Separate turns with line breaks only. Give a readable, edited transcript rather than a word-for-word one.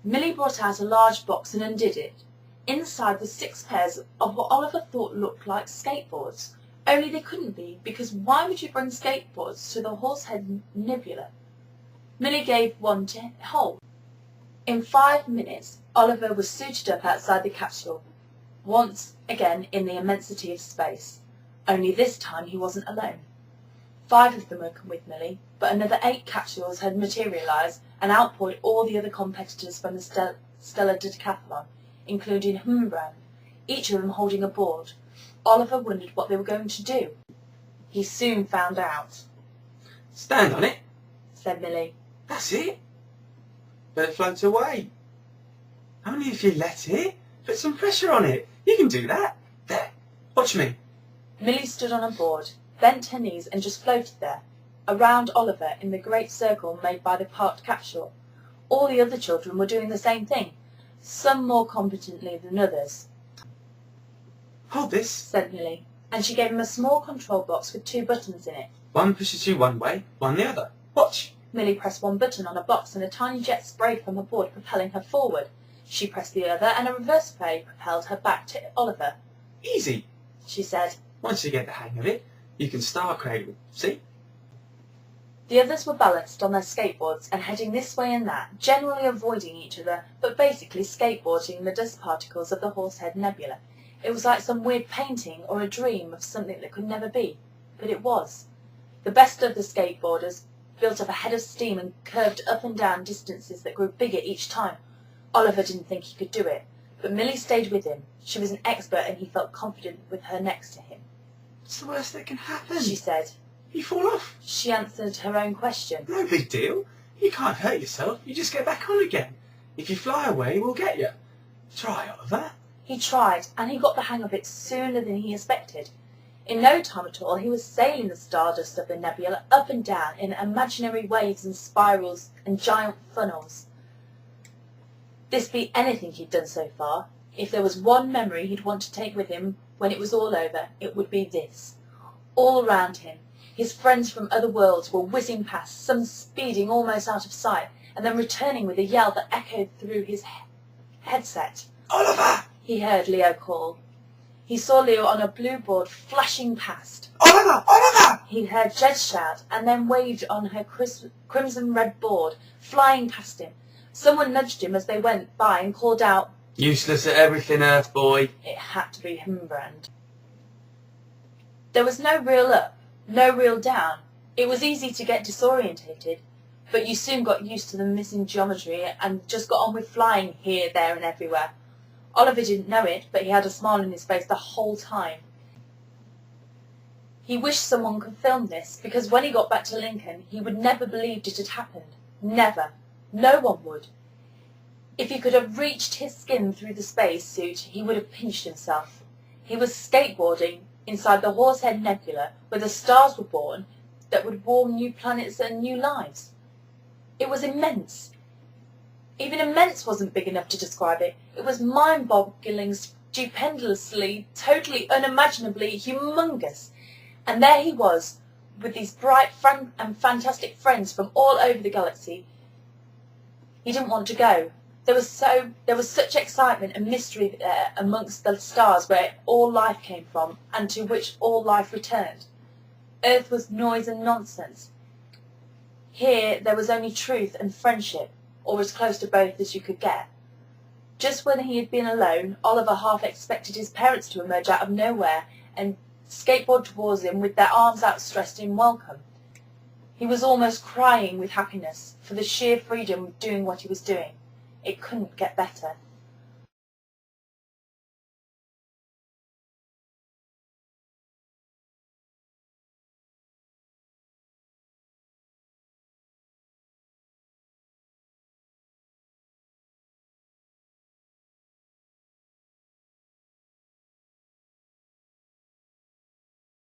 Millie brought out a large box and undid it. Inside were 6 pairs of what Oliver thought looked like skateboards. Only they couldn't be, because why would you bring skateboards to the Horsehead Nebula? Millie gave one to Holt. In 5 minutes, Oliver was suited up outside the capsule, once again in the immensity of space. Only this time he wasn't alone. 5 of them had come with Millie, but another 8 capsules had materialised and outpoured all the other competitors from the Stellar Decathlon, including Humbrand, each of them holding a board. Oliver wondered what they were going to do. He soon found out.
"Stand on it,"
said Millie.
"That's it. Let it float away. Only if you let it. Put some pressure on it. You can do that. There, watch me."
Millie stood on a board, bent her knees and just floated there, around Oliver in the great circle made by the parked capsule. All the other children were doing the same thing, some more competently than others.
"Hold this,"
said Millie, and she gave him a small control box with 2 buttons in it.
"One pushes you one way, one the other. Watch."
Millie pressed one button on a box and a tiny jet sprayed from her board, propelling her forward. She pressed the other and a reverse spray propelled her back to Oliver.
"Easy,"
she said.
"Once you get the hang of it, you can star cradle. See?"
The others were balanced on their skateboards and heading this way and that, generally avoiding each other, but basically skateboarding the dust particles of the Horsehead Nebula. It was like some weird painting or a dream of something that could never be, but it was. The best of the skateboarders built up a head of steam and curved up and down distances that grew bigger each time. Oliver didn't think he could do it, but Millie stayed with him. She was an expert and he felt confident with her next to him.
"What's the worst that can happen?"
she said.
"You fall off.
She answered her own question.
No big deal. You can't hurt yourself. You just get back on again. If you fly away, we'll get you. Try, Oliver."
He tried, and he got the hang of it sooner than he expected. In no time at all, he was sailing the stardust of the nebula up and down in imaginary waves and spirals and giant funnels. This beat anything he'd done so far. If there was one memory he'd want to take with him when it was all over, it would be this. All around him, his friends from other worlds were whizzing past, some speeding almost out of sight, and then returning with a yell that echoed through his headset.
"Oliver!"
He heard Leo call. He saw Leo on a blue board flashing past.
"Oliver! Oliver!"
He heard Jed shout and then waved on her crimson-red board, flying past him. Someone nudged him as they went by and called out,
"Useless at everything, Earth boy."
It had to be Humbrand. There was no real up, no real down. It was easy to get disorientated, but you soon got used to the missing geometry and just got on with flying here, there and everywhere. Oliver didn't know it, but he had a smile on his face the whole time. He wished someone could film this, because when he got back to Lincoln, he would never believed it had happened. Never. No one would. If he could have reached his skin through the space suit, he would have pinched himself. He was skateboarding inside the Horsehead Nebula, where the stars were born that would warm new planets and new lives. It was immense. Even immense wasn't big enough to describe it. It was mind-boggling, stupendously, totally unimaginably humongous. And there he was, with these bright and fantastic friends from all over the galaxy. He didn't want to go. There was such excitement and mystery there amongst the stars where all life came from and to which all life returned. Earth was noise and nonsense. Here there was only truth and friendship, or as close to both as you could get. Just when he had been alone, Oliver half expected his parents to emerge out of nowhere and skateboard towards him with their arms outstretched in welcome. He was almost crying with happiness for the sheer freedom of doing what he was doing. It couldn't get better.